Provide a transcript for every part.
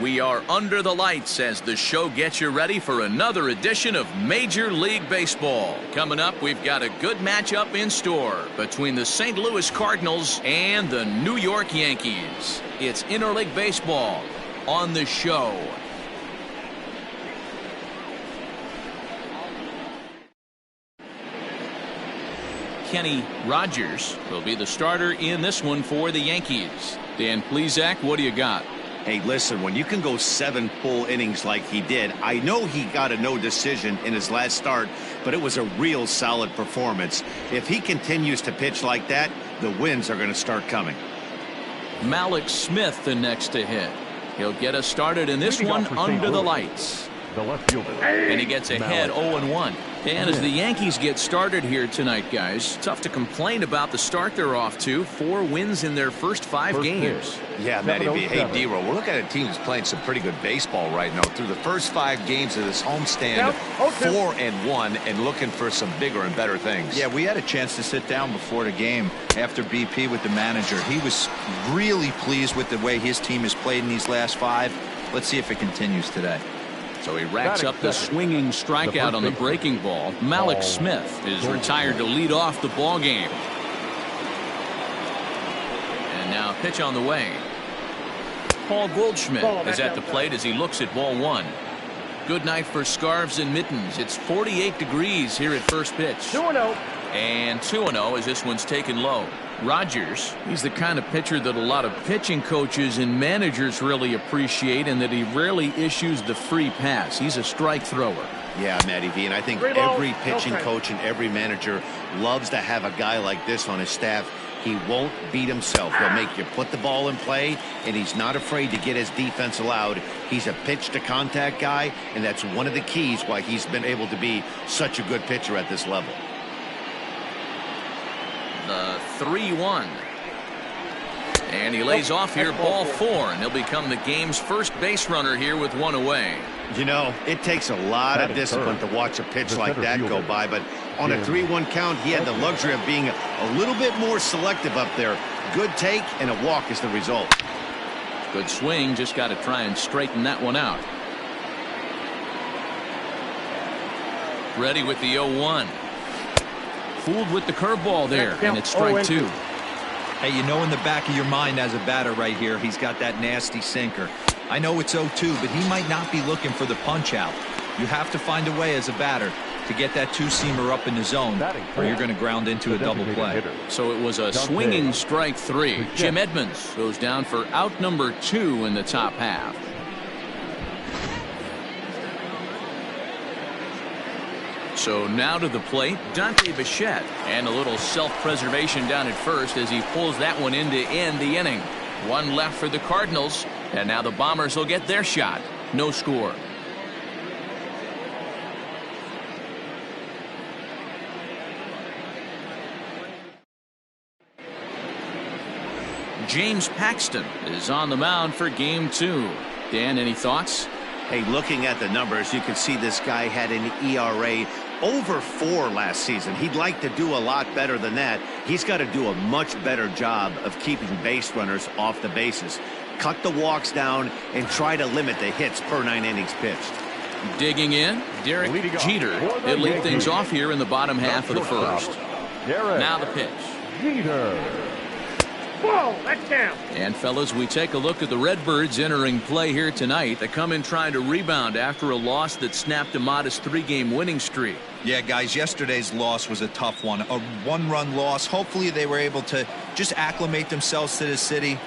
We are under the lights as the show gets you ready for another edition of Major League Baseball. Coming up, we've got a good matchup in store between the St. Louis Cardinals and the New York Yankees. It's interleague baseball on the show. Kenny Rogers will be the starter in this one for the Yankees. Dan Plesac, what do you got? Hey, listen, when you can go 7 full innings like he did, I know he got a no decision in his last start, but it was a real solid performance. If he continues to pitch like that, the wins are going to start coming. Malik Smith the next to hit. He'll get us started in this one under the lights. The left fielder. And he gets ahead 0-1. And as the Yankees get started here tonight, guys, tough to complain about the start they're off to. 4 wins in their first 5 games. Yeah, Matty B. Hey, D-Roll, we're looking at a team that's playing some pretty good baseball right now. Through the first 5 games of this homestand, 4-1, and looking for some bigger and better things. Yeah, we had a chance to sit down before the game after BP with the manager. He was really pleased with the way his team has played in these last 5. Let's see if it continues today. So he racks up the swinging strikeout on the breaking ball. Malik Smith is retired to lead off the ball game. And now pitch on the way. Paul Goldschmidt is at the plate as he looks at ball 1. Good night for scarves and mittens. It's 48 degrees here at first pitch. 2-0. And 2-0 as this one's taken low. Rogers, he's the kind of pitcher that a lot of pitching coaches and managers really appreciate, and that he rarely issues the free pass. He's a strike thrower. Yeah, Matty V, and I think every pitching coach and every manager loves to have a guy like this on his staff. He won't beat himself. He'll make you put the ball in play, and he's not afraid to get his defense allowed. He's a pitch-to-contact guy, and that's one of the keys why he's been able to be such a good pitcher at this level. The 3-1. And he lays off here, ball 4, and he'll become the game's first base runner here with 1 away. You know, it takes a lot of discipline to watch a pitch like that go by, but on a 3-1 count, he had the luxury of being a little bit more selective up there. Good take, and a walk is the result. Good swing, just got to try and straighten that one out. Ready with the 0-1. Fooled with the curveball there, and it's strike 2. Hey, you know in the back of your mind as a batter right here, he's got that nasty sinker. I know it's 0-2, but he might not be looking for the punch out. You have to find a way as a batter to get that 2-seamer up in the zone, or you're going to ground into a double play. So it was a swinging strike 3. Jim Edmonds goes down for out number 2 in the top half. So now to the plate, Dante Bichette, and a little self-preservation down at first as he pulls that one in to end the inning. 1 left for the Cardinals, and now the Bombers will get their shot. No score. James Paxton is on the mound for game 2. Dan, any thoughts? Hey, looking at the numbers, you can see this guy had an ERA over 4 last season. He'd like to do a lot better than that. He's got to do a much better job of keeping base runners off the bases. Cut the walks down and try to limit the hits per 9 innings pitched. Digging in, Derek Jeter. He'll lead things off here in the bottom half of the first. Now the pitch. Jeter. Whoa, that's down. And fellas, we take a look at the Redbirds entering play here tonight. They come in trying to rebound after a loss that snapped a modest 3-game winning streak. Yeah, guys, yesterday's loss was a tough one. A 1-run loss. Hopefully they were able to just acclimate themselves to the city,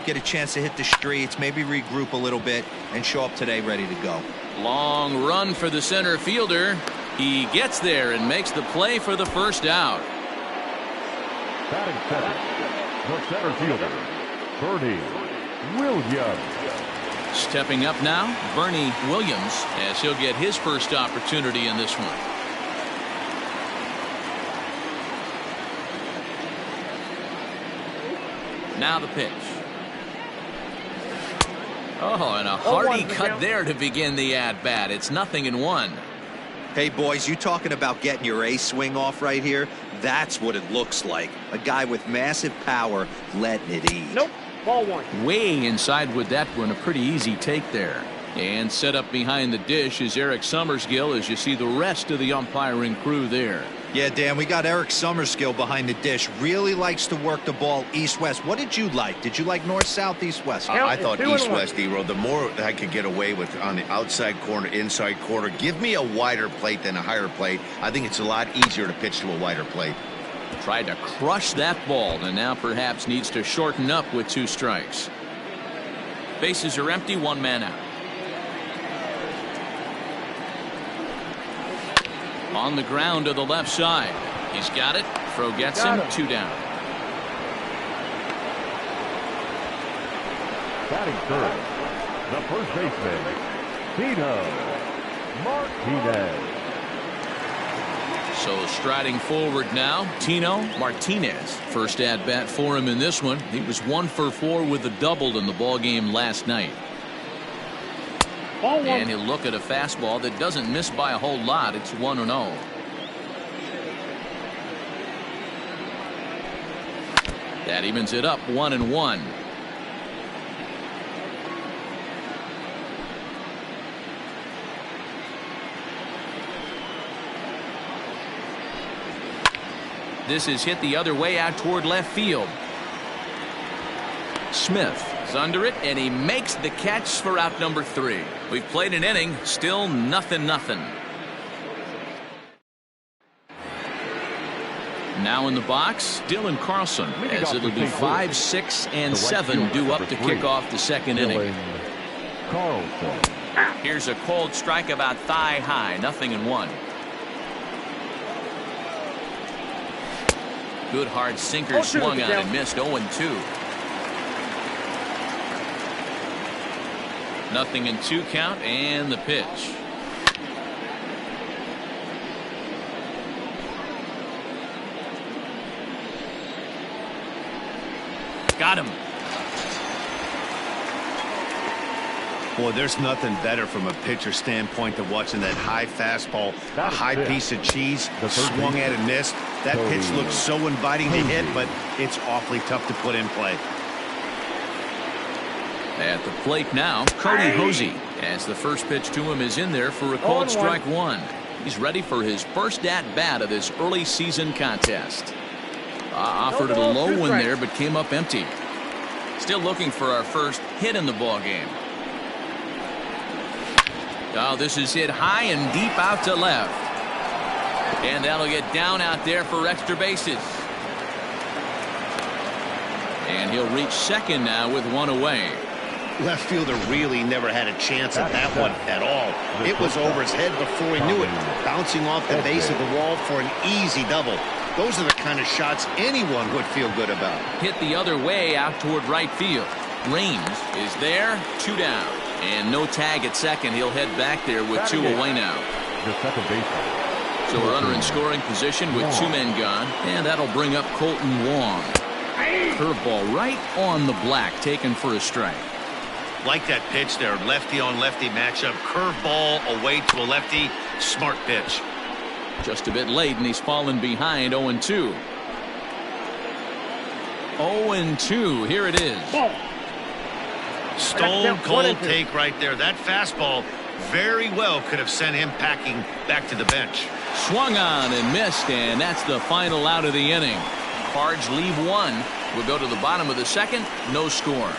get a chance to hit the streets, maybe regroup a little bit, and show up today ready to go. Long run for the center fielder. He gets there and makes the play for the first out. Batting second, the center fielder, Bernie Williams. Stepping up now, Bernie Williams, as he'll get his first opportunity in this one. Now the pitch. Oh, and a hearty cut there to begin the at-bat. It's 0-1. Hey, boys, you talking about getting your ace swing off right here? That's what it looks like. A guy with massive power letting it eat. Nope. Ball one. Way inside with that one. A pretty easy take there. And set up behind the dish is Eric Summerskill as you see the rest of the umpiring crew there. Yeah, Dan, we got Eric Summerskill behind the dish. Really likes to work the ball east-west. What did you like? Did you like north-south, east-west? I thought east-west, D-Row. The more I could get away with on the outside corner, inside corner, give me a wider plate than a higher plate. I think it's a lot easier to pitch to a wider plate. Tried to crush that ball and now perhaps needs to shorten up with 2 strikes. Bases are empty, 1 man out. On the ground to the left side. He's got it. Throw gets him. 2 down. Batting third, the first baseman, Tino Martinez. So striding forward now, Tino Martinez. First at bat for him in this one. He was 1 for 4 with a double in the ball game last night. And he'll look at a fastball that doesn't miss by a whole lot. It's 1-0. That evens it up 1-1. This is hit the other way out toward left field. Smith is under it, and he makes the catch for out number 3. We've played an inning, still 0-0. Now in the box, Dylan Carlson, as it'll be 5, 6, and 7 due up to kick off the second inning. Carlson. Here's a cold strike about thigh high, 0-1. Good hard sinker swung on and missed. 0-2. 0-2 count and the pitch. Got him. Boy, there's nothing better from a pitcher standpoint than watching that high fastball, a high piece of cheese, swung at and missed. That pitch looks so inviting to hit, but it's awfully tough to put in play. At the plate now, Cody Hosey, as the first pitch to him is in there for a called strike 1. He's ready for his first at-bat of this early season contest. Offered it a low one there, but came up empty. Still looking for our first hit in the ball game. Oh, this is hit high and deep out to left. And that'll get down out there for extra bases. And he'll reach second now with 1 away. Left fielder really never had a chance at that one at all. It was over his head before he knew it, bouncing off the base of the wall for an easy double. Those are the kind of shots anyone would feel good about. Hit the other way out toward right field. Raines is there, 2 down. And no tag at second. He'll head back there with 2 away now. The second baseman. So a runner in scoring position with 2 men gone. And that'll bring up Colton Wong. Curveball right on the black, taken for a strike. Like that pitch there, lefty on lefty matchup. Curveball away to a lefty. Smart pitch. Just a bit late, and he's fallen behind. 0-2. 0-2. Here it is. Stone cold take right there. That fastball very well could have sent him packing back to the bench. Swung on and missed, and that's the final out of the inning. Cards leave 1. We'll go to the bottom of the second. No score.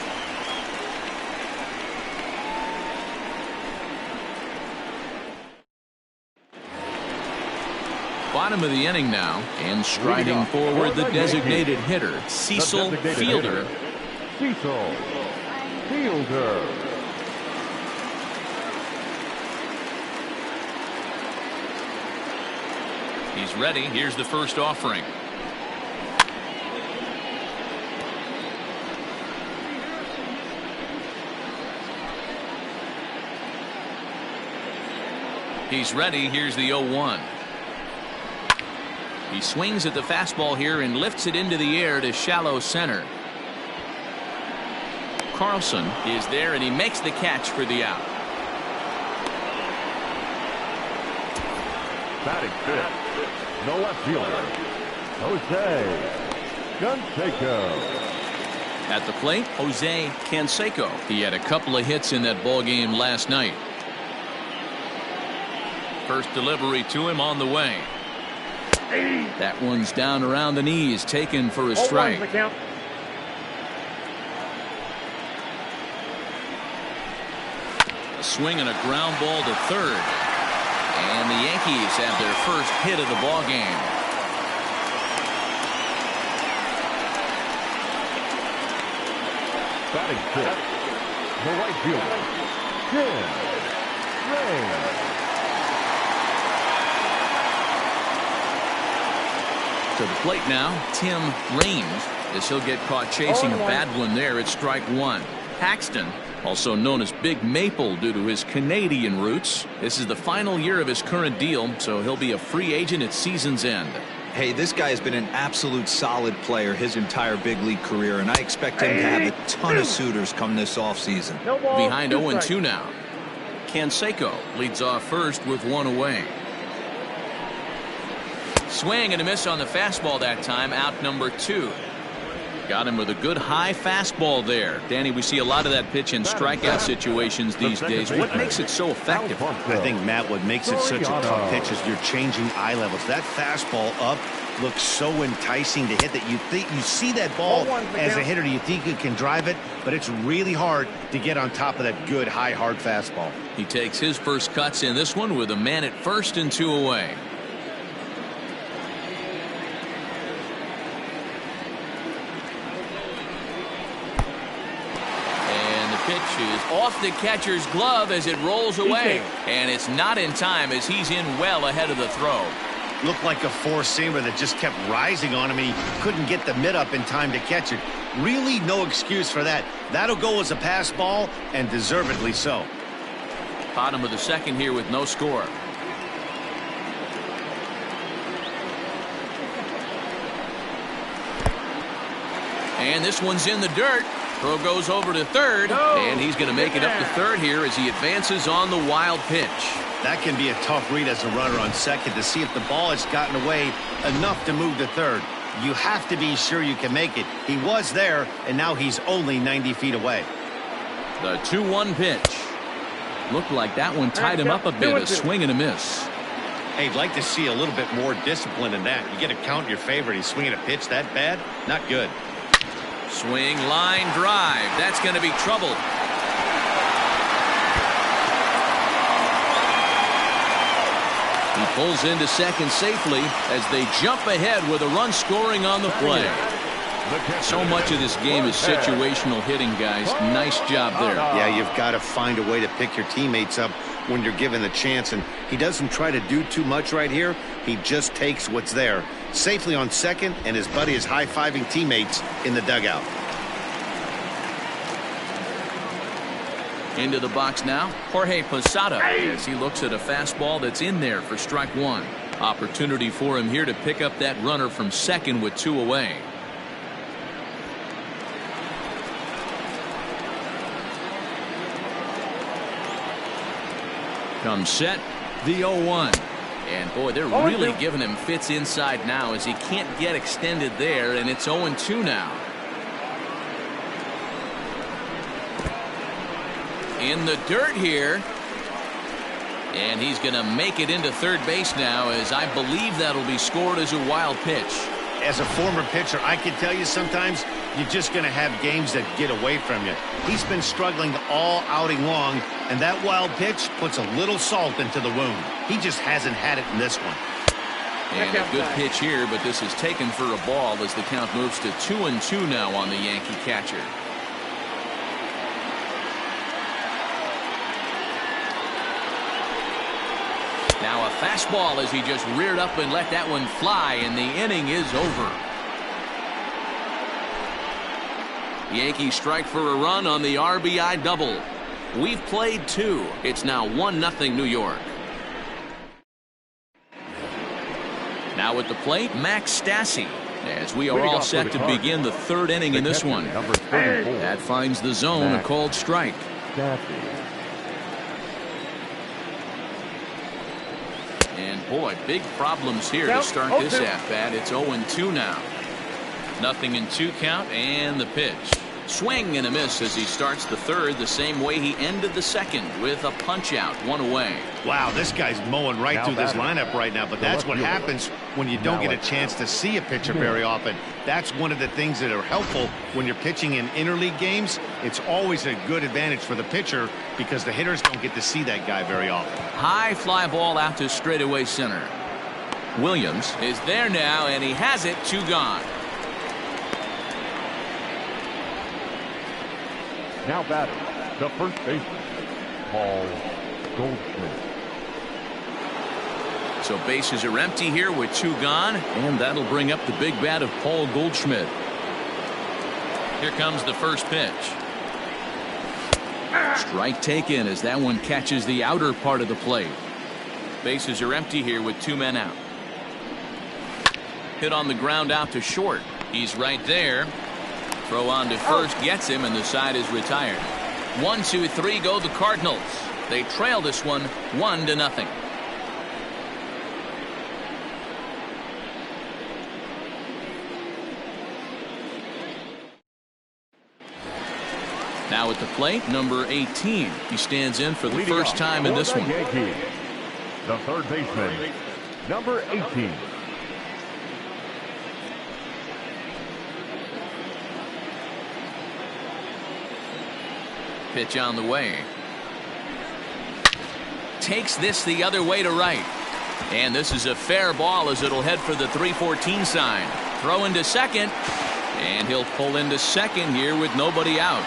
Bottom of the inning now, and striding forward the designated hitter, Cecil Fielder. Cecil Fielder. He's ready. Here's the first offering. He's ready. Here's the 0-1. He swings at the fastball here and lifts it into the air to shallow center. Carlson is there, and he makes the catch for the out. Batting fifth, the left fielder, Jose Canseco. At the plate, Jose Canseco. He had a couple of hits in that ball game last night. First delivery to him on the way. That one's down around the knees, taken for a strike. A swing and a ground ball to third. And the Yankees have their first hit of the ball game. Batting fifth, the right fielder, Tim Raines. To the plate now, Tim Raines, as he'll get caught chasing a bad one there at strike one. Paxton, also known as Big Maple due to his Canadian roots. This is the final year of his current deal, so he'll be a free agent at season's end. Hey, this guy has been an absolute solid player his entire big league career, and I expect him to have a ton of suitors come this offseason. Behind 0-2 now. Canseco leads off first with one away. Swing and a miss on the fastball that time, out number 2. Got him with a good high fastball there. Danny, we see a lot of that pitch in strikeout situations these days. What makes it so effective? I think, Matt, what makes it such a tough pitch is you're changing eye levels. That fastball up looks so enticing to hit that you think you see that ball as a hitter. You think you can drive it, but it's really hard to get on top of that good high hard fastball. He takes his first cuts in this one with a man at first and 2 away. Pitch is off the catcher's glove as it rolls away, and it's not in time as he's in well ahead of the throw. Looked like a four-seamer that just kept rising on him, and he couldn't get the mid up in time to catch it. Really no excuse for that. That'll go as a pass ball, and deservedly so. Bottom of the second here with no score. And this one's in the dirt. Throw goes over to third, and he's going to make it up to third here as he advances on the wild pitch. That can be a tough read as a runner on second to see if the ball has gotten away enough to move to third. You have to be sure you can make it. He was there, and now he's only 90 feet away. The 2-1 pitch. Looked like that one tied him up a bit. A swing and a miss. Hey, I'd like to see a little bit more discipline in that. You get a count in your favor. He's swinging a pitch that bad? Not good. Swing, line, drive. That's going to be trouble. He pulls into second safely as they jump ahead with a run scoring on the play. So much of this game is situational hitting, guys. Nice job there. Yeah, you've got to find a way to pick your teammates up when you're given the chance, and he doesn't try to do too much right here. He just takes what's there. Safely on second, and his buddy is high-fiving teammates in the dugout. Into the box now, Jorge Posada, as he looks at a fastball that's in there for strike one. Opportunity for him here to pick up that runner from second with 2 away. Comes set, the 0-1. And boy, they're really giving him fits inside now as he can't get extended there, and it's 0-2 now. In the dirt here. And he's going to make it into third base now, as I believe that'll be scored as a wild pitch. As a former pitcher, I can tell you sometimes you're just going to have games that get away from you. He's been struggling all outing long, and that wild pitch puts a little salt into the wound. He just hasn't had it in this one. And a good pitch here, but this is taken for a ball as the count moves to 2-2 now on the Yankee catcher. Now a fastball as he just reared up and let that one fly, and the inning is over. Yankees strike for a run on the RBI double. We've played 2. It's now 1-0 New York. Now at the plate, Max Stassi, as we are all set to begin the third inning in this one. That finds the zone, a called strike. And boy, big problems here to start this at-bat. It's 0-2 now. 0-2 count, and the pitch. Swing and a miss as he starts the third the same way he ended the second, with a punch out, 1 away. Wow, this guy's mowing right through this lineup right now, but that's what happens when you don't get a chance to see a pitcher very often. That's one of the things that are helpful when you're pitching in interleague games. It's always a good advantage for the pitcher because the hitters don't get to see that guy very often. High fly ball out to straightaway center. Williams is there now, and he has it. 2 gone. Now batting, the first baseman, Paul Goldschmidt. So bases are empty here with 2 gone, and that'll bring up the big bat of Paul Goldschmidt. Here comes the first pitch. Strike taken as that one catches the outer part of the plate. Bases are empty here with 2 men out. Hit on the ground out to short. He's right there. Throw on to first gets him, and the side is retired. 1, 2, 3 go the Cardinals. They trail this one 1-0. Now at the plate, number 18. He stands in for the first time in this one. Yankees, the third baseman, number 18. Pitch on the way. Takes this the other way to right. And this is a fair ball as it'll head for the 3-14 sign. Throw into second. And he'll pull into second here with nobody out.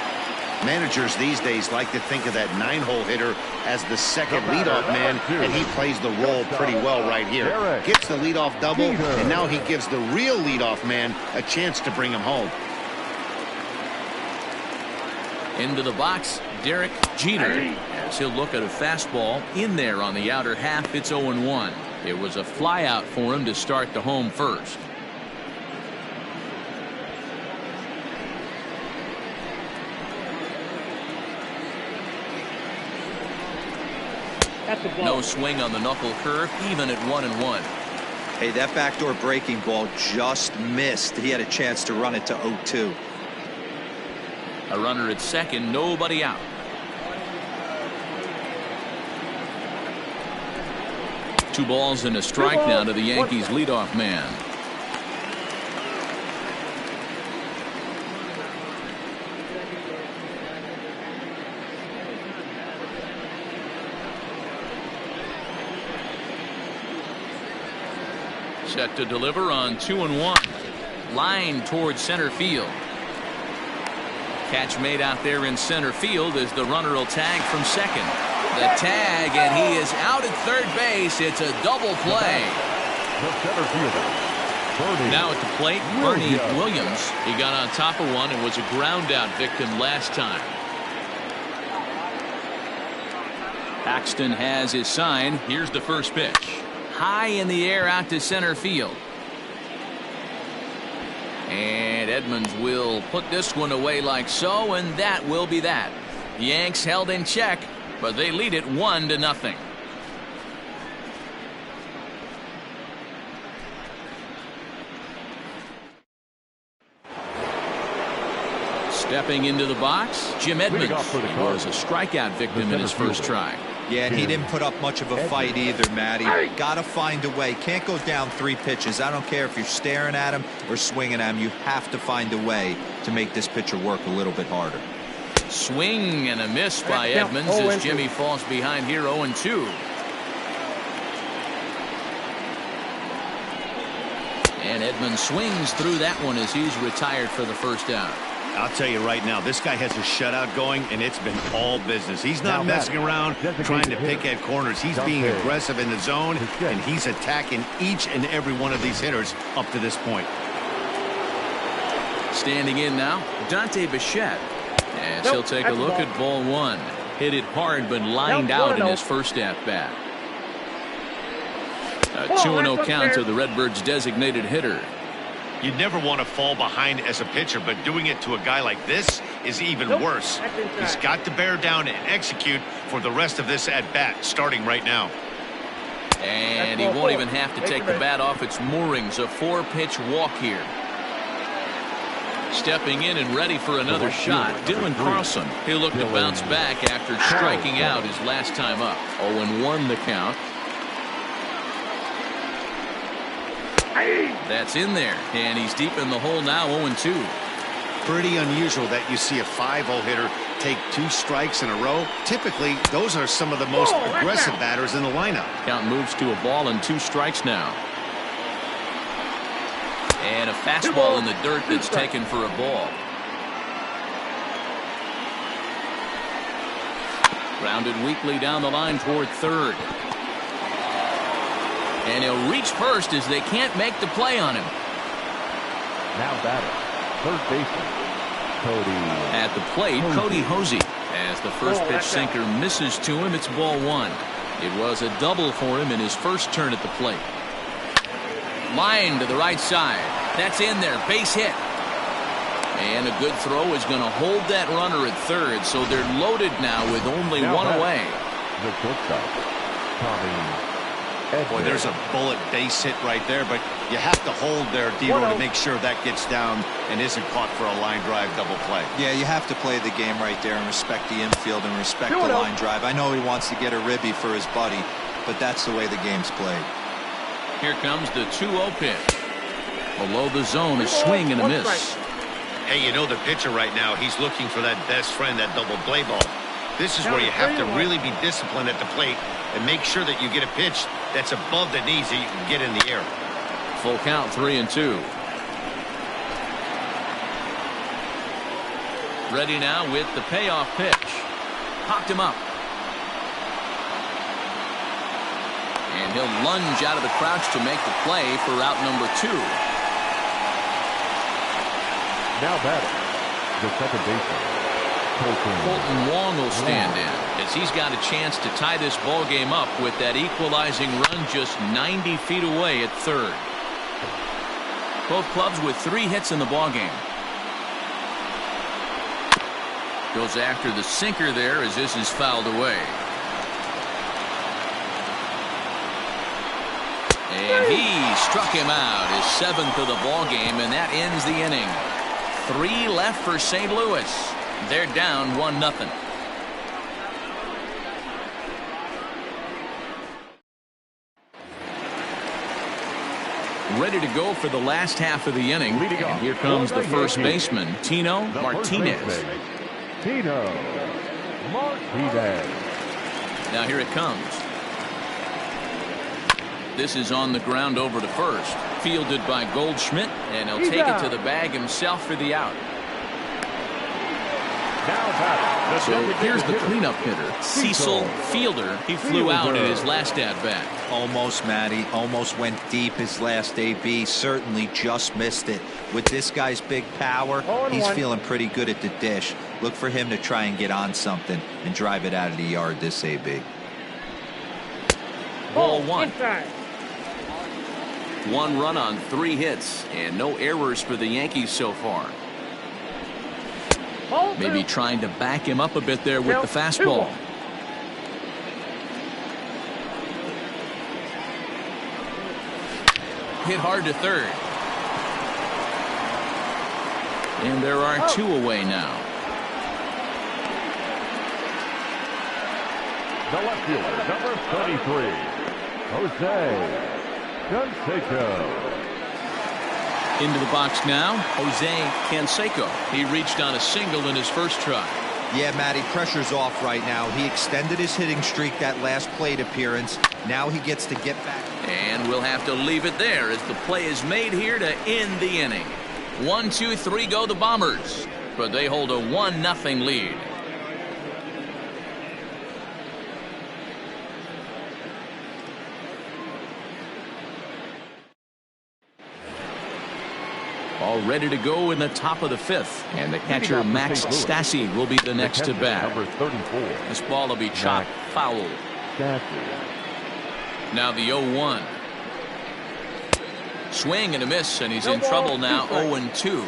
Managers these days like to think of that 9-hole hitter as the second leadoff man, and he plays the role pretty well right here. Gets the leadoff double, and now he gives the real leadoff man a chance to bring him home. Into the box, Derek Jeter, as he'll look at a fastball in there on the outer half. It's 0-1. It was a fly out for him to start the home first. No swing on the knuckle curve, even at 1-1. Hey, that backdoor breaking ball just missed. He had a chance to run it to 0-2. A runner at second, nobody out. Two balls and a strike now to the Yankees leadoff man. Set to deliver on 2-1. Line towards center field. Catch made out there in center field as the runner will tag from second. The tag, and he is out at third base. It's a double play. Now at the plate, Bernie Williams. He got on top of one and was a ground out victim last time. Paxton has his sign. Here's the first pitch. High in the air out to center field. And Edmonds will put this one away like so, and that will be that. Yanks held in check, but they lead it 1-0. Stepping into the box, Jim Edmonds. He was a strikeout victim in his first try. Yeah, and he didn't put up much of a fight either, Matty. Got to find a way. Can't go down 3 pitches. I don't care if you're staring at him or swinging at him. You have to find a way to make this pitcher work a little bit harder. Swing and a miss by Edmonds as Jimmy falls behind here 0-2. And Edmonds swings through that one as he's retired for the first out. I'll tell you right now, this guy has a shutout going, and it's been all business. He's not messing around trying to pick at corners. He's being aggressive in the zone, and he's attacking each and every one of these hitters up to this point. Standing in now, Dante Bichette. As he'll take a look at ball 1. Hit it hard, but lined out in his first at-bat. A 2-0 count to the Redbirds' designated hitter. You'd never want to fall behind as a pitcher, but doing it to a guy like this is even worse. He's got to bear down and execute for the rest of this at-bat, starting right now. And he won't even have to take the bat off its moorings. A 4-pitch walk here. Stepping in and ready for another shot, Dylan Carlson. He'll look to bounce back after striking out his last time up. 0-1 the count. That's in there, and he's deep in the hole now. 0-2. Pretty unusual that you see a 5-hole hitter take 2 strikes in a row. Typically, those are some of the most aggressive batters in the lineup. Count moves to a ball and 2 strikes now. And a fastball in the dirt that's taken for a ball. Grounded weakly down the line toward third. And he'll reach first as they can't make the play on him. Now batter, third baseman, Cody. At the plate, Cody Hosey. As the first pitch sinker misses to him, it's ball 1. It was a double for him in his first turn at the plate. Line to the right side. That's in there. Base hit. And a good throw is going to hold that runner at third, so they're loaded now with only one away. The shortstop, Tommy. Boy, there's a bullet base hit right there, but you have to hold there, Dero, to make sure that gets down and isn't caught for a line drive double play. Yeah, you have to play the game right there and respect the infield and respect the line drive. I know he wants to get a ribby for his buddy, but that's the way the game's played. Here comes the 2-0 pitch. Below the zone, a swing and a miss. Hey, you know the pitcher right now, he's looking for that best friend, that double play ball. This is where you have to really be disciplined at the plate and make sure that you get a pitch that's above the knees that you can get in the air. Full count, 3-2. Ready now with the payoff pitch. Popped him up. And he'll lunge out of the crouch to make the play for out number 2. Now batting, the second baseman, Colton Wong will stand in as he's got a chance to tie this ball game up with that equalizing run just 90 feet away at third. Both clubs with 3 hits in the ball game. Goes after the sinker there as this is fouled away. And he struck him out, his 7th of the ball game, and that ends the inning. 3 left for St. Louis. They're down 1-0. Ready to go for the last half of the inning. And here comes the first baseman, Tino Martinez. Tino Martinez. Now here it comes. This is on the ground over to first. Fielded by Goldschmidt, and he'll take it to the bag himself for the out. So here's the cleanup hitter, Cecil Fielder. He flew out in his last at-bat. Almost, Matty. Almost went deep his last AB. Certainly just missed it. With this guy's big power, he's feeling pretty good at the dish. Look for him to try and get on something and drive it out of the yard this AB. Ball 1. 1 run on 3 hits and no errors for the Yankees so far. Maybe trying to back him up a bit there with the fastball. Hit hard to third. And there are 2 away now. The left fielder, number 33, Jose Canseco. Into the box now, Jose Canseco. He reached on a single in his first try. Yeah, Matty, pressure's off right now. He extended his hitting streak that last plate appearance. Now he gets to get back. And we'll have to leave it there as the play is made here to end the inning. 1, 2, 3 go the Bombers, but they hold a 1-0 lead. All ready to go in the top of the 5th, and the catcher Max Stassi will be the next to bat. Number 34. This ball will be chopped foul. Now the 0-1. Swing and a miss, and he's in trouble now. 0-2.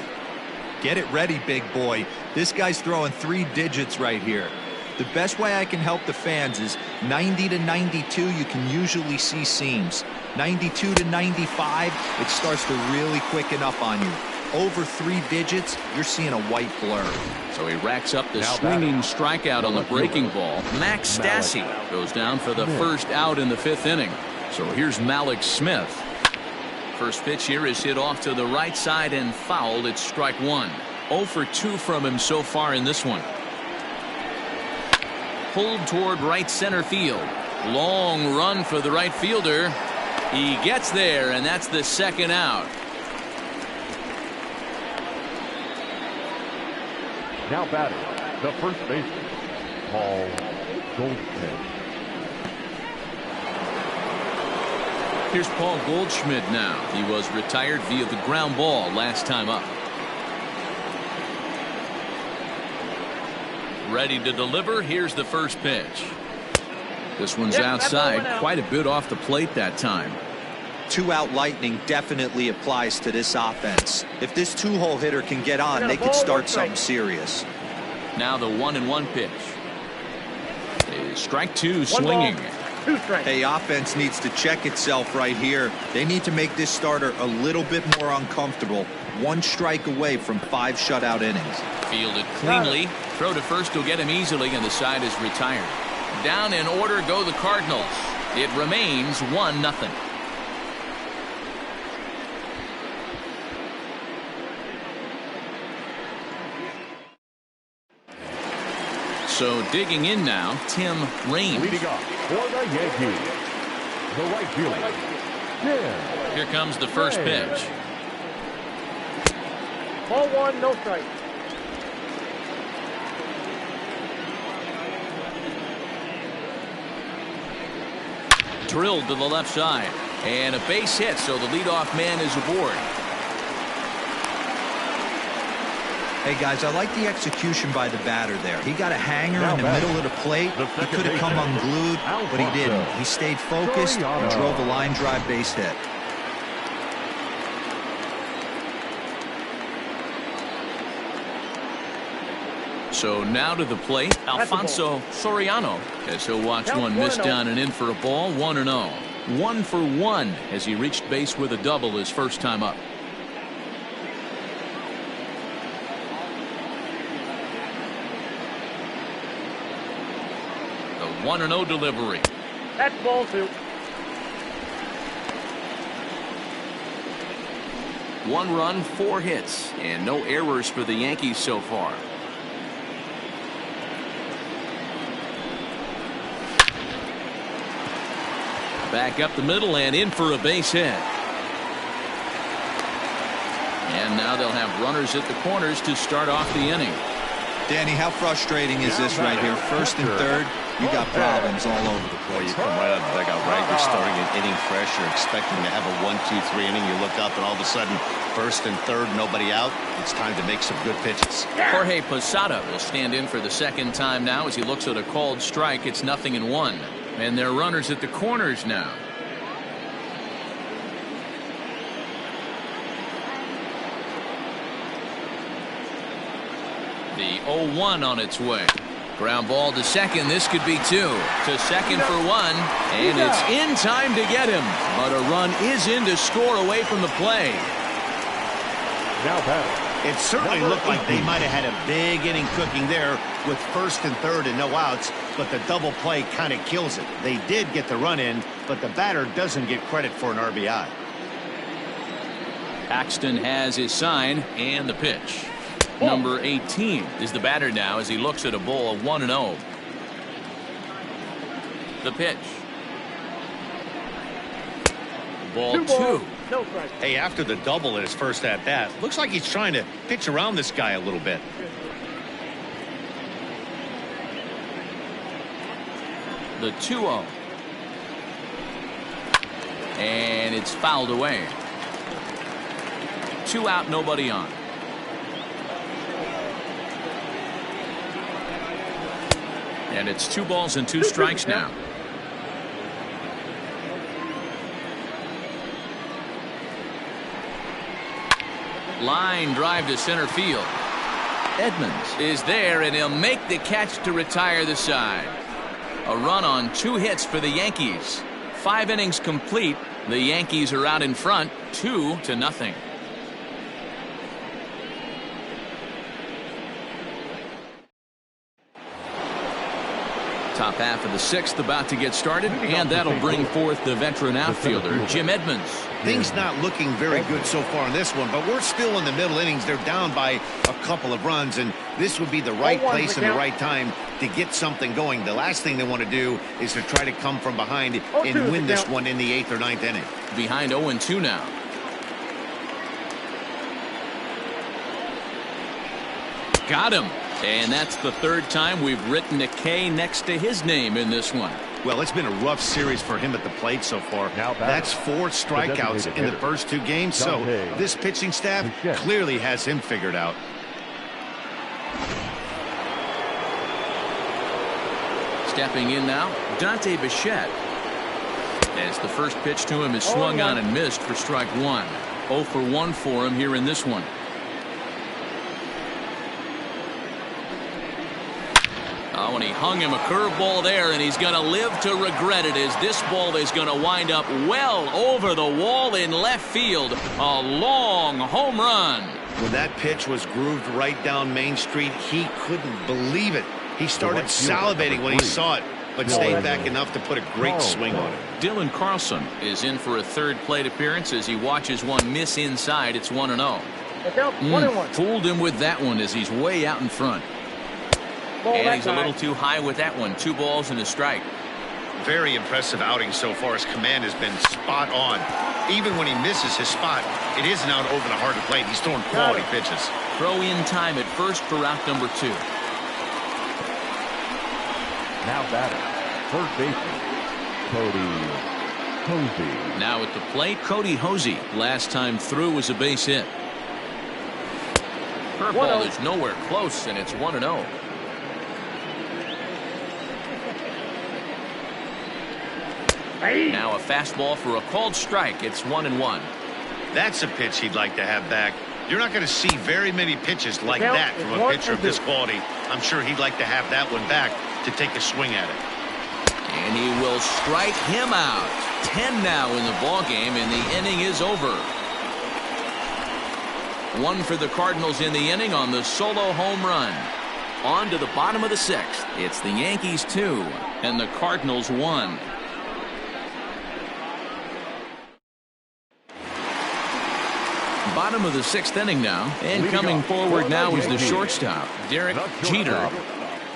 Get it ready, big boy. This guy's throwing 3 digits right here. The best way I can help the fans is 90 to 92. You can usually see seams. 92 to 95, it starts to really quicken up on you. Over 3 digits, you're seeing a white blur. So he racks up the swinging strikeout on the breaking ball. Max Stassi goes down for the first out in the 5th inning. So here's Malik Smith. First pitch here is hit off to the right side and fouled. It's strike 1. 0 for 2 from him so far in this one. Pulled toward right center field. Long run for the right fielder. He gets there, and that's the 2nd out. Now batting, the first baseman, Paul Goldschmidt. Here's Paul Goldschmidt now. He was retired via the ground ball last time up. Ready to deliver. Here's the first pitch. This one's outside, quite a bit off the plate that time. 2-out lightning definitely applies to this offense. If this 2-hole hitter can get on, they could start something serious. Now the 1-1 pitch. Strike 2 swinging. Hey, offense needs to check itself right here. They need to make this starter a little bit more uncomfortable. 1 strike away from 5 shutout innings. Fielded cleanly. Throw to first will get him easily, and the side is retired. Down in order go the Cardinals. It remains 1-0. So digging in now, Tim Raines. Leading off for the Yankees, the right fielder, Tim. Here comes the first pitch. Ball 1, no strike. Drilled to the left side. And a base hit, so the leadoff man is aboard. Hey, guys, I like the execution by the batter there. He got a hanger in the middle of the plate. He could have come unglued, but he didn't. He stayed focused and drove a line drive base hit. So now to the plate, Alfonso Soriano, as he'll watch one miss down and in for a ball. 1-0. 1 for 1 as he reached base with a double his first time up. The 1-0 delivery. That's ball 2. 1 run, 4 hits, and no errors for the Yankees so far. Back up the middle and in for a base hit. And now they'll have runners at the corners to start off the inning. Danny, how frustrating is this right here? First and third, you got problems all over the place. You come right out of the dugout, right? You're starting an inning fresh. You're expecting to have a 1-2-3 inning. You look up and all of a sudden, first and third, nobody out. It's time to make some good pitches. Jorge Posada will stand in for the 2nd time now as he looks at a called strike. It's 0-1. And they're runners at the corners now. The 0-1 on its way. Ground ball to second. This could be 2. To second for 1. And it's in time to get him. But a run is in to score away from the play. Now batting. It certainly looked like they might have had a big inning cooking there with first and third and no outs, but the double play kind of kills it. They did get the run in, but the batter doesn't get credit for an RBI. Paxton has his sign and the pitch. Number 18 is the batter now as he looks at a ball of 1-0. The pitch. Ball 2. No strike. Hey, after the double in his first at-bat, looks like he's trying to pitch around this guy a little bit. The 2-0. And it's fouled away. 2 out, nobody on. And it's 2 balls and 2 strikes now. Line drive to center field. Edmonds is there, and he'll make the catch to retire the side. A run on 2 hits for the Yankees. 5 innings complete. The Yankees are out in front, 2-0. Top half of the sixth about to get started, and that'll bring forth the veteran outfielder, Jim Edmonds. Things not looking very good so far in this one, but we're still in the middle innings. They're down by a couple of runs, and this would be the right place and the right time to get something going. The last thing they want to do is to try to come from behind and win this one in the 8th or 9th inning. Behind 0-2 now. Got him. And that's the third time we've written a K next to his name in this one. Well, it's been a rough series for him at the plate so far. That's 4 strikeouts in the first 2 games, so this pitching staff clearly has him figured out. Stepping in now, Dante Bichette. As the first pitch to him is swung on and missed for strike 1. 0 for 1 for him here in this one. Oh, and he hung him a curveball there, and he's going to live to regret it, as this ball is going to wind up well over the wall in left field. A long home run. When that pitch was grooved right down Main Street, he couldn't believe it. He started salivating when he saw it, but stayed back enough to put a great swing on it. Dylan Carlson is in for a third plate appearance as he watches one miss inside. It's 1-0. Fooled him with that one as he's way out in front. And he's a little too high with that one. 2 balls and a strike. Very impressive outing so far. His command has been spot on. Even when he misses his spot, it isn't out over the heart of the plate. He's throwing quality pitches. Throw in time at first for out number 2. Now batter, third baseman, Cody Hosey. Now at the plate, Cody Hosey. Last time through was a base hit. Curveball is nowhere close, and it's 1-0. Now a fastball for a called strike. It's 1-1. That's a pitch he'd like to have back. You're not going to see very many pitches like that from a pitcher of this quality. I'm sure he'd like to have that one back to take a swing at it. And he will strike him out. 10 now in the ballgame, and the inning is over. 1 for the Cardinals in the inning on the solo home run. On to the bottom of the 6th. It's the Yankees 2 and the Cardinals 1. Bottom of the 6th inning now, and coming forward now is the shortstop, Derek Jeter.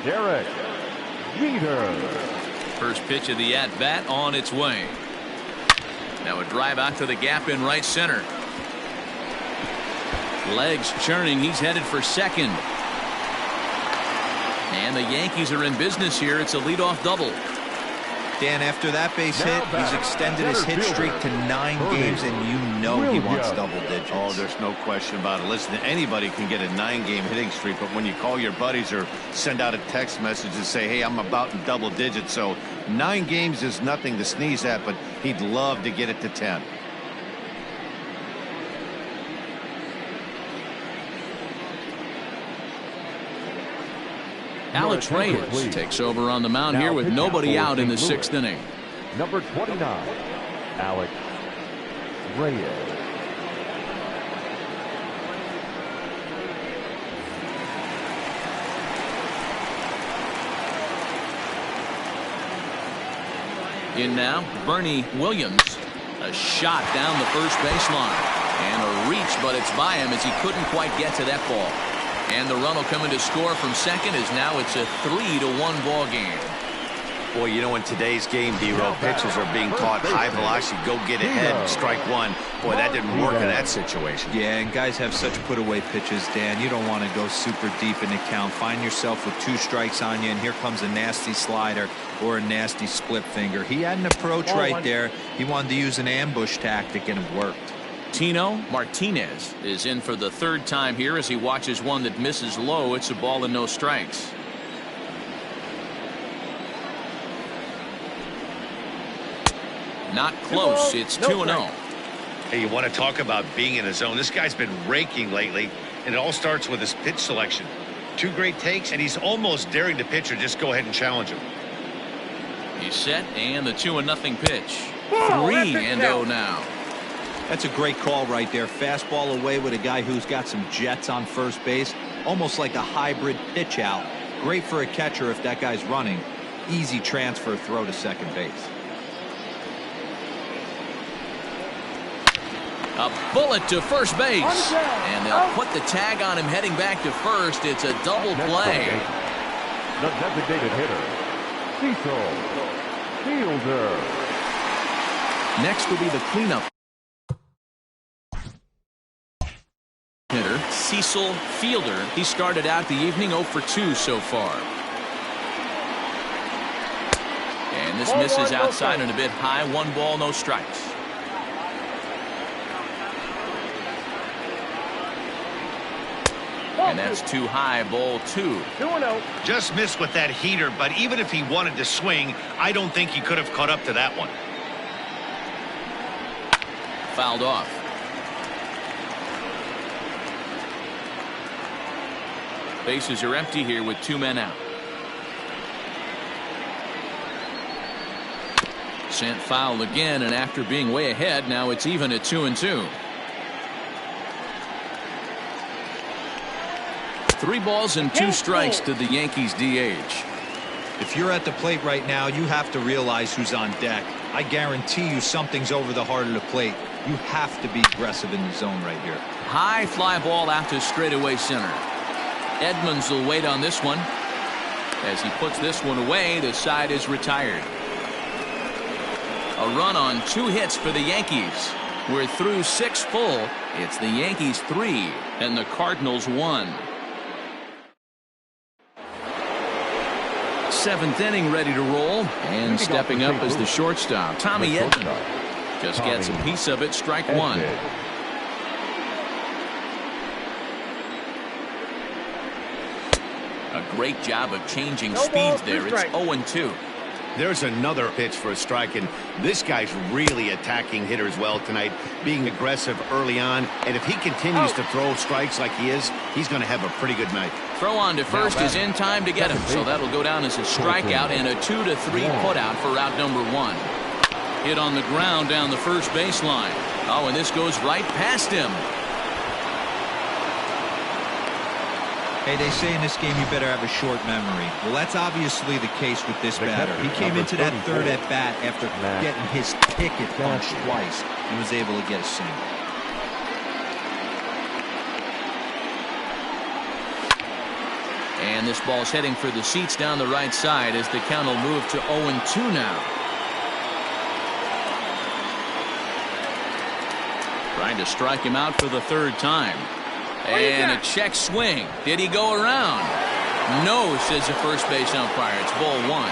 Derek Jeter. First pitch of the at-bat on its way. Now a drive out to the gap in right center. Legs churning. He's headed for second. And the Yankees are in business here. It's a leadoff double. Dan, after that base hit, he's extended his hit streak to 9 games, and you know he wants double digits. Oh, there's no question about it. Listen, anybody can get a 9-game hitting streak, but when you call your buddies or send out a text message and say, hey, I'm about in double digits, so 9 games is nothing to sneeze at, but he'd love to get it to 10. Alex Reyes takes over on the mound here with nobody out in the 6th inning. Number 29, Alex Reyes. In now, Bernie Williams. A shot down the first baseline. And a reach, but it's by him as he couldn't quite get to that ball. And the run will come in to score from second as now it's a 3-1 ball game. Boy, you know, in today's game, D-Row, pitchers are being taught high velocity, go get ahead, strike 1. Boy, that didn't work in that situation. Yeah, and guys have such put-away pitches, Dan. You don't want to go super deep in the count. Find yourself with 2 strikes on you, and here comes a nasty slider or a nasty split finger. He had an approach right there. He wanted to use an ambush tactic, and it worked. Tino Martinez is in for the 3rd time here as he watches one that misses low. It's a ball and no strikes. Not close. It's 2-0. Hey, you want to talk about being in a zone? This guy's been raking lately, and it all starts with his pitch selection. 2 great takes, and he's almost daring the pitcher just go ahead and challenge him. He's set, and the 2-0 pitch. 3-0 now. That's a great call right there. Fastball away with a guy who's got some jets on first base. Almost like a hybrid pitch out. Great for a catcher if that guy's running. Easy transfer throw to second base. A bullet to first base. And they'll put the tag on him heading back to first. It's a double play. The designated hitter, Cecil Fielder. Next will be the cleanup hitter, Cecil Fielder. He started out the evening 0 for 2 so far. And this misses outside and a bit high. 1 ball, no strikes. And that's too high, ball 2. 2-0. Just missed with that heater, but even if he wanted to swing, I don't think he could have caught up to that one. Fouled off. Bases are empty here with 2 men out. Sent foul again, and after being way ahead, now it's even at 2-2. 3 balls and 2 strikes to the Yankees DH. If you're at the plate right now, you have to realize who's on deck. I guarantee you something's over the heart of the plate. You have to be aggressive in the zone right here. High fly ball out to straightaway center. Edmonds will wait on this one. As he puts this one away, the side is retired. A run on 2 hits for the Yankees. We're through 6 full. It's the Yankees 3 and the Cardinals 1. 7th inning ready to roll, and stepping up as the shortstop, Tommy Edman. Just gets a piece of it, strike 1. A great job of changing speeds there. It's 0-2. There's another pitch for a strike, and this guy's really attacking hitters well tonight, being aggressive early on, and if he continues to throw strikes like he is, he's going to have a pretty good night. Throw on to first is in time to get him, so that'll go down as a strikeout and a 2-3 putout for out number 1. Hit on the ground down the first baseline. Oh, and this goes right past him. Hey, they say in this game you better have a short memory. Well, that's obviously the case with this batter. He came into that third at bat after getting his ticket punched twice and was able to get a single. And this ball's heading for the seats down the right side as the count will move to 0-2 now. Trying to strike him out for the 3rd time. And a check swing. Did he go around? No, says the first base umpire. It's ball 1.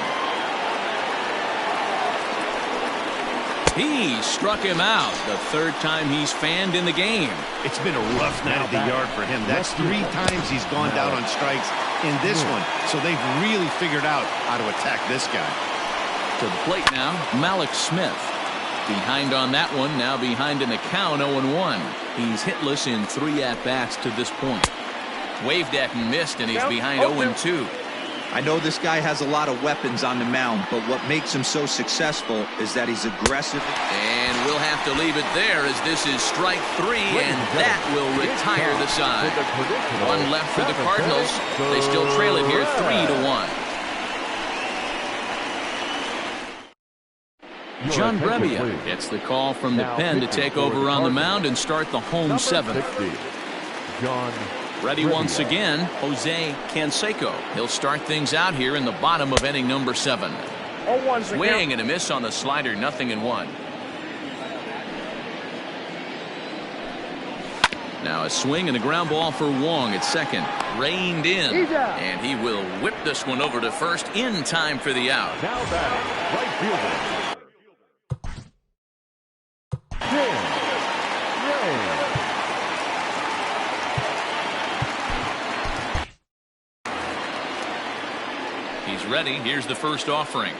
He struck him out. The 3rd time he's fanned in the game. It's been a rough night at the yard for him. That's 3 times he's gone down on strikes in this one. So they've really figured out how to attack this guy. To the plate now, Malik Smith. Behind on that one, now behind in the count, 0-1. He's hitless in 3 at-bats to this point. Waved at and missed, and he's behind 0-2. I know this guy has a lot of weapons on the mound, but what makes him so successful is that he's aggressive. And we'll have to leave it there as this is strike 3, and that will retire the side. 1 left for the Cardinals. They still trail it here 3-1. John Brebbia gets the call from the pen to take over on the mound and start the home 7th. Ready once again, Jose Canseco. He'll start things out here in the bottom of inning number 7. Swing and a miss on the slider, 0-1. Now a swing and a ground ball for Wong at second. Reined in, and he will whip this one over to first in time for the out. Now batting, right fielder. He's ready. Here's the first offering.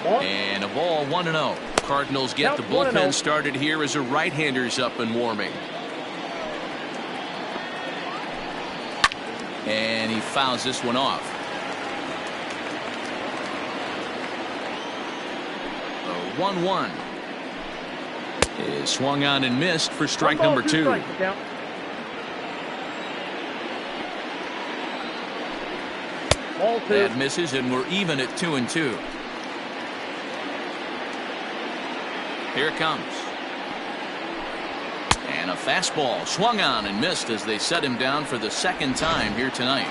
And a ball, 1-0. Cardinals get the bullpen started here as a right-hander's up and warming. And he fouls this one off. 1-1 is swung on and missed for strike number 2. Ball 2. That misses, and we're even at 2-2. Here it comes. And a fastball swung on and missed as they set him down for the second time here tonight.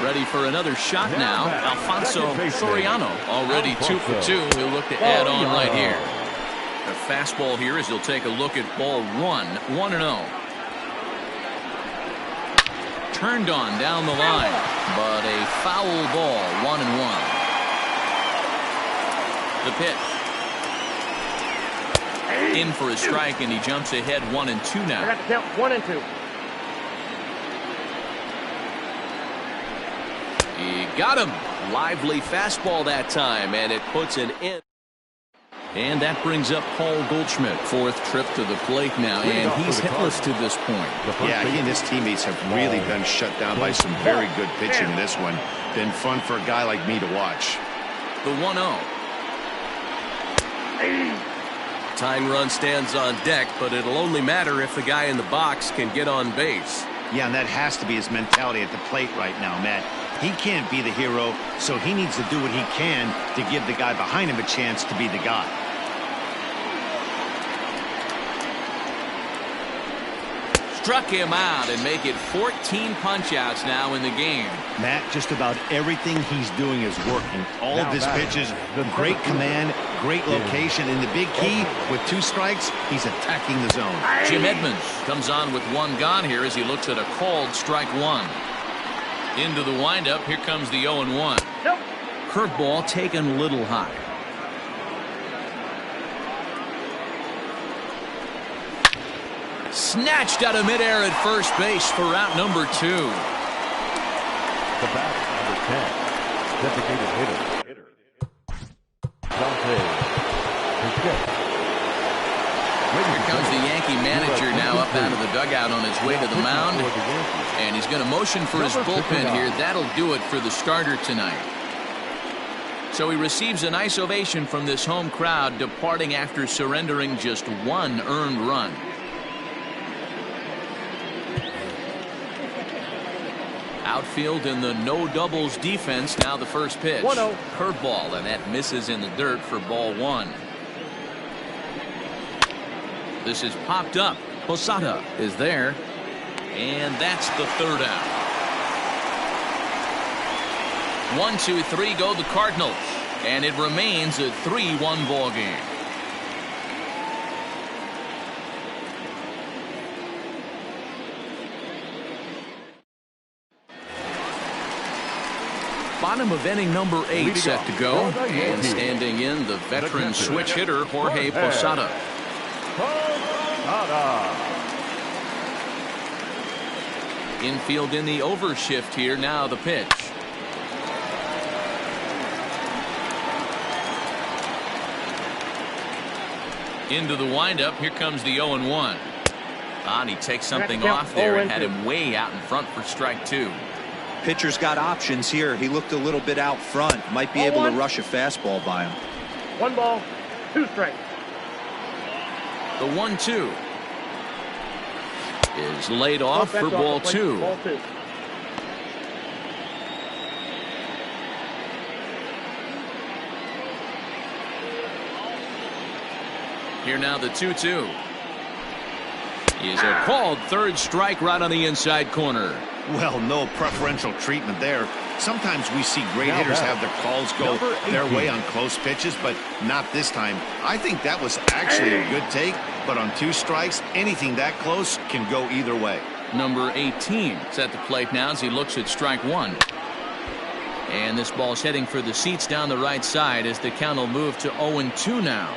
Ready for another shot now. Alfonso Soriano already 2 for 2. He'll look to add on right here. A fastball here as he'll take a look at ball 1, 1-0. Turned on down the line, but a foul ball, 1-1. The pitch. In for a strike, and he jumps ahead 1-2 now. I got to count 1-2. He got him. Lively fastball that time, and it puts an end. And that brings up Paul Goldschmidt, fourth trip to the plate now, and he's hitless to this point. Yeah, he and his teammates have really been shut down by some very good pitching in this one. Been fun for a guy like me to watch. The 1-0. Tying run stands on deck, but it'll only matter if the guy in the box can get on base. Yeah, and that has to be his mentality at the plate right now, Matt. He can't be the hero, so he needs to do what he can to give the guy behind him a chance to be the guy. Struck him out and make it 14 punch-outs now in the game. Matt, just about everything he's doing is working. All of his pitches, great command, great location, and the big key, with 2 strikes, he's attacking the zone. Jim Edmonds comes on with 1 gone here as he looks at a called strike 1. Into the windup, here comes the 0-1. Nope. Curveball taken a little high. Snatched out of midair at first base for out number 2. The batter, number 10, designated hitter. Dante. Here comes the Yankee manager now up out of the dugout on his way to the mound. And he's going to motion for his bullpen here. That'll do it for the starter tonight. So he receives a nice ovation from this home crowd, departing after surrendering just 1 earned run. Outfield in the no doubles defense. Now the first pitch. 1-0. Curveball, and that misses in the dirt for ball 1. This is popped up. Posada is there. And that's the third out. 1, 2, 3 go the Cardinals. And it remains a 3-1 ball game. Bottom of inning number 8 set to go. And standing in, the veteran switch hitter, Jorge Posada. Infield in the overshift here. Now the pitch. Into the windup. Here comes the 0-1. And he takes something off there and had him way out in front for strike 2. Pitcher's got options here. He looked a little bit out front. Might be able to rush a fastball by him. 1 ball, 2 strikes. The 1-2 is laid off for ball 2. Ball 2. Here now the 2-2 is a called third strike right on the inside corner. Well, no preferential treatment there. Sometimes we see great hitters have their calls go their way on close pitches, but not this time. I think that was actually a good take, but on 2 strikes, anything that close can go either way. Number 18 is at the plate now as he looks at strike 1. And this ball's heading for the seats down the right side as the count will move to 0-2 now.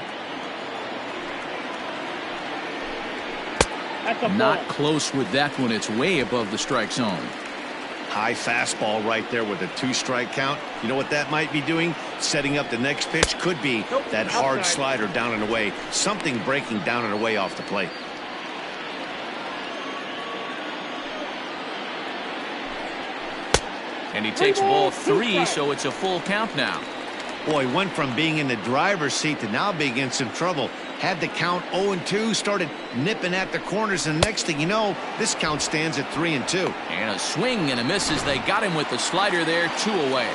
Not close with that one. It's way above the strike zone. High fastball right there with a 2-strike count. You know what that might be doing? Setting up the next pitch. Could be that hard slider down and away. Something breaking down and away off the plate. And he takes ball 3, so it's a full count now. Boy, went from being in the driver's seat to now being in some trouble. had the count 0-2, started nipping at the corners, and the next thing you know, this count stands at 3-2. And a swing and a miss as they got him with the slider there, 2 away.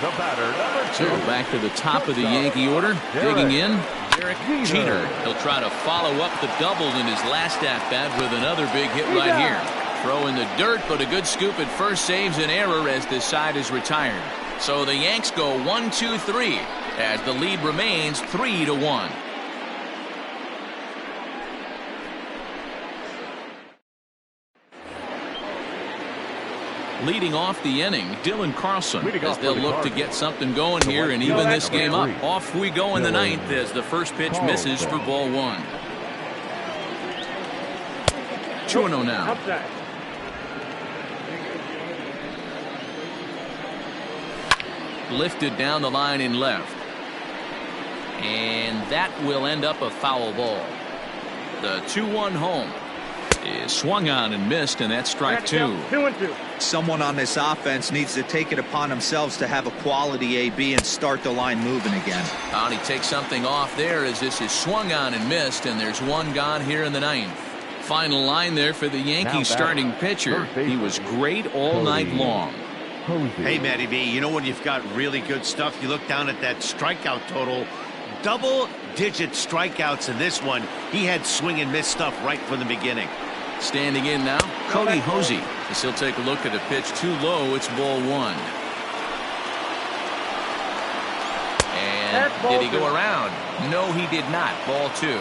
The batter, number 2. So back to the top of the Yankee order, digging in, Derek Jeter. He'll try to follow up the double in his last at-bat with another big hit right here. Throw in the dirt, but a good scoop at first saves an error as this side is retired. So the Yanks go 1-2-3 as the lead remains 3-1. Leading off the inning, Dylan Carlson, as they'll look to get something going here and even this game up. Off we go in the ninth as the first pitch misses for ball 1. 2-0 now. Lifted down the line in left. And that will end up a foul ball. The 2-1 home is swung on and missed, and that's strike 2. 2-2. Someone on this offense needs to take it upon themselves to have a quality AB and start the line moving again. And he takes something off there as this is swung on and missed, and there's one gone here in the ninth. Final line there for the Yankees starting pitcher. He was great all night long. Hey, Matty B, you know when you've got really good stuff, you look down at that strikeout total. Double-digit strikeouts in this one. He had swing and miss stuff right from the beginning. Standing in now, Cody Hosey. As he'll take a look at a pitch too low. It's ball 1. And did he go around? No, he did not. Ball 2.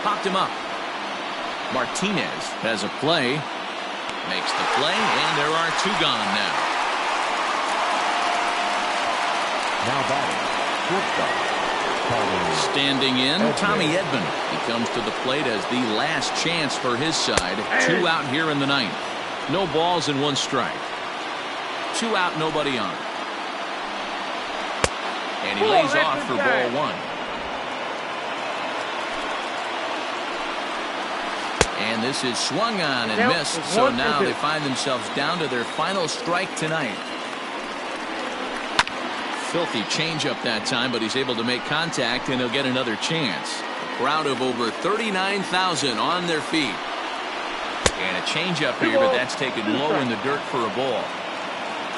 Popped him up. Martinez has a play. Makes the play, and there are 2 gone now. Now batting, shortstop. Standing in, Tommy Edman. He comes to the plate as the last chance for his side. 2 out here in the ninth. No balls and 1 strike. 2 out, nobody on. And he lays off for ball 1. And this is swung on and missed, so now they find themselves down to their final strike tonight. Filthy changeup that time, but he's able to make contact, and he'll get another chance. A crowd of over 39,000 on their feet. And a changeup here, but that's taken low in the dirt for a ball.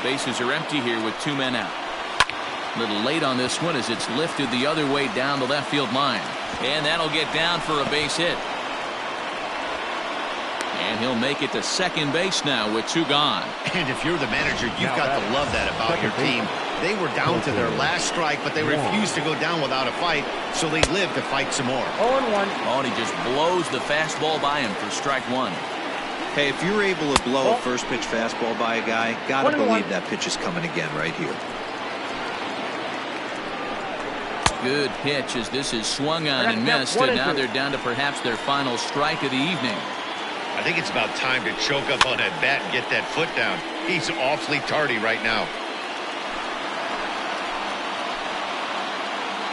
Bases are empty here with 2 men out. A little late on this one as it's lifted the other way down the left field line. And that'll get down for a base hit. And he'll make it to second base now with 2 gone. And if you're the manager, you've got to love that about your team. They were down to their last strike, but they refused to go down without a fight, so they live to fight some more. 0-1. Oh, and he just blows the fastball by him for strike 1. Hey, if you're able to blow a first pitch fastball by a guy, gotta believe that pitch is coming again right here. Good pitch as this is swung on and missed, and now they're down to perhaps their final strike of the evening. I think it's about time to choke up on that bat and get that foot down. He's awfully tardy right now.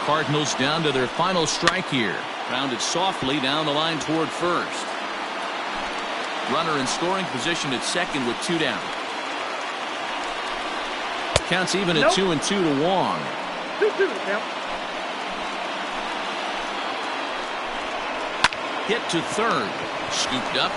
Cardinals down to their final strike here. Grounded softly down the line toward first. Runner in scoring position at second with 2 down. Counts even at 2-2 to Wong. 2-2 count. Hit to third. Scooped up.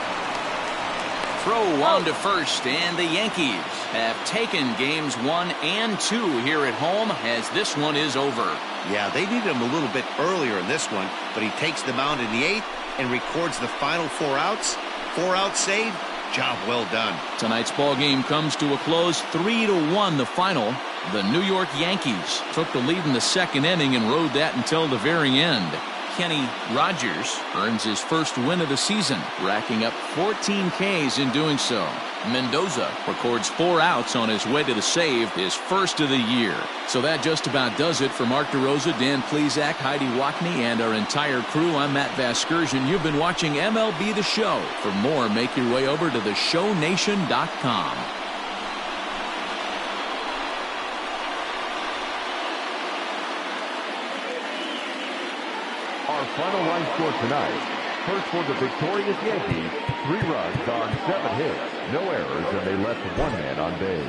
Throw on to first, and the Yankees have taken games 1 and 2 here at home as this one is over. Yeah, they needed him a little bit earlier in this one, but he takes the mound in the 8th and records the final 4 outs. 4 outs saved. Job well done. Tonight's ball game comes to a close, 3-1 the final. The New York Yankees took the lead in the second inning and rode that until the very end. Kenny Rogers earns his first win of the season, racking up 14 Ks in doing so. Mendoza records 4 outs on his way to the save, his first of the year. So that just about does it for Mark DeRosa, Dan Plesac, Heidi Wackney, and our entire crew. I'm Matt Vasgersian. You've been watching MLB The Show. For more, make your way over to theshownation.com. Our final line score tonight. First for the victorious Yankees, 3 runs on 7 hits, no errors, and they left 1 man on base.